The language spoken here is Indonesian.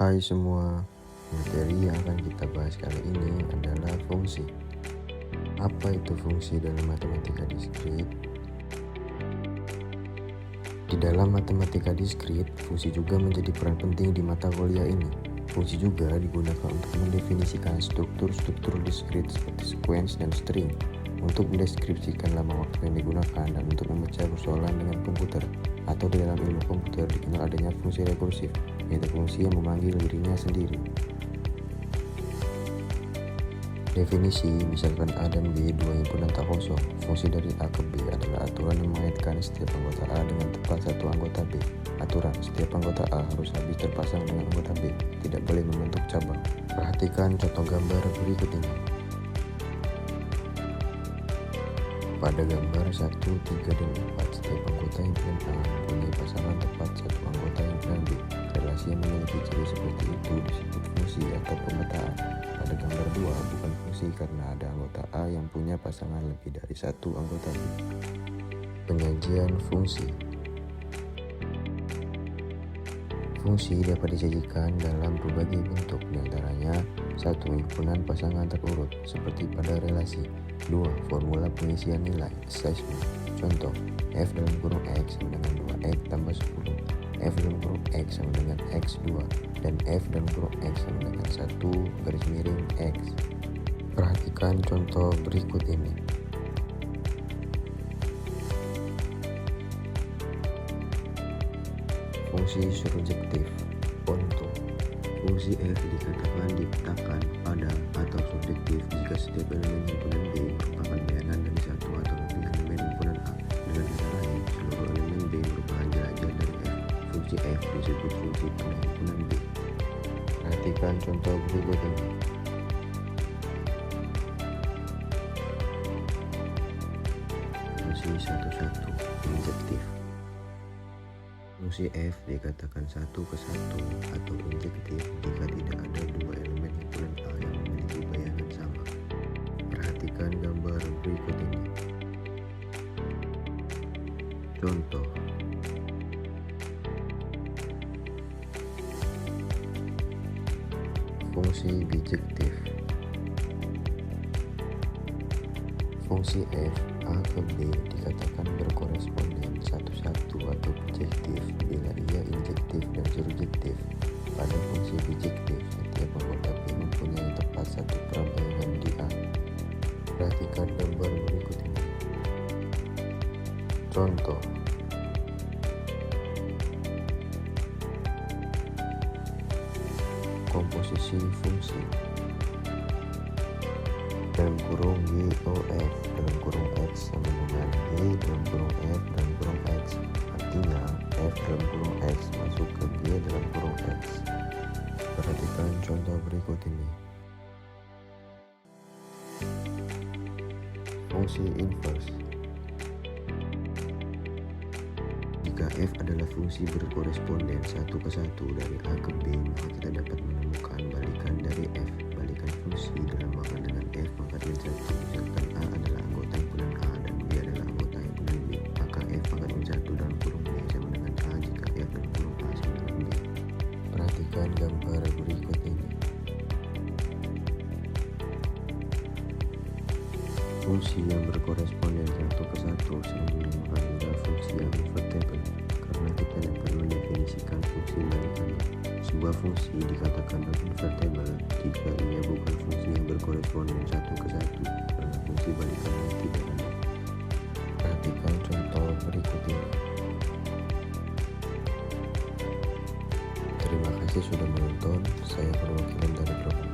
Hai semua, materi yang akan kita bahas kali ini adalah fungsi. Apa itu fungsi dalam matematika diskrit? Di dalam matematika diskrit, fungsi juga menjadi peran penting di mata kuliah ini. Fungsi juga digunakan untuk mendefinisikan struktur-struktur diskrit seperti sequence dan string, untuk mendeskripsikan lama waktu yang digunakan, dan untuk memecah persoalan dengan komputer, atau di dalam ilmu komputer dikenal adanya fungsi rekursif, yaitu fungsi yang memanggil dirinya sendiri. Definisi, misalkan A dan B dua himpunan tak kosong. Fungsi dari A ke B adalah aturan yang mengaitkan setiap anggota A dengan tepat satu anggota B. Aturan, setiap anggota A harus habis terpasang dengan anggota B, tidak boleh membentuk cabang. Perhatikan contoh gambar berikut ini. Pada gambar 1, 3, dan 4, setiap anggota himpunan A mempunyai pasangan tepat satu anggota himpunan B. Relasi yang memiliki ciri seperti itu disebut fungsi atau pemetaan. Pada gambar 2 bukan fungsi karena ada anggota A yang punya pasangan lebih dari satu anggota B. Penyajian fungsi. Fungsi dapat disajikan dalam berbagai bentuk, diantaranya 1. Himpunan pasangan terurut, seperti pada relasi. 2. Formula pengisian nilai, assessment. Contoh, f dalam kurung x sama dengan 2x tambah 10, f dalam kurung x sama dengan x2, dan f dalam kurung x sama dengan 1 garis miring x. Perhatikan contoh berikut ini. Fungsi surjektif. Contoh, fungsi f dikatakan dipetakan pada atau surjektif jika setiap elemen himpunan B merupakan bayangan dari satu atau lebih elemen himpunan A. Dengan kata lain, seluruh elemen B merupakan jelajah dari f. Fungsi f disebut fungsi pada himpunan B. Perhatikan contoh berikut ini. Fungsi 1,1 injektif. Fungsi f dikatakan 1 ke 1 atau injektif jika tidak ada dua elemen himpunan A yang memiliki bayangan sama. Perhatikan gambar berikut ini. Contoh, fungsi bijektif. Fungsi f A ke B dikatakan berkoresponden 1,1 atau bijektif bila ia injektif dan surjektif. Pada fungsi bijektif, setiap anggota B mempunyai tepat satu prabayangan di A. Perhatikan gambar berikut ini. Contoh, komposisi fungsi. Dalam kurung YOF dalam kurung X sama dengan Y dalam kurung F dalam kurung X. Artinya F dalam kurung X masuk ke G dalam kurung X. Perhatikan contoh berikut ini. Fungsi inverse. Jika f adalah fungsi berkoresponden 1 ke 1 dari A ke B, maka kita dapat menemukan balikan dari f. Balikan fungsi dalam makna dengan f pangkat min 1. Misalkan A adalah anggota himpunan A dan B adalah anggota himpunan B, maka f pangkat min 1 dalam kurung B sama dengan A jika f dalam kurung A sama dengan B. Perhatikan gambar berikut ini. Fungsi yang berkoresponden 1 ke 1 sering dinamakan juga fungsi yang invertible karena kita dapat mendefinisikan fungsi balikannya. Sebuah fungsi dikatakan invertible jika ia bukan fungsi yang berkoresponden 1 ke 1 karena fungsi balikannya tidak ada. Perhatikan contoh berikut ini. Terima kasih sudah menonton. Saya perwakilan dari Prof.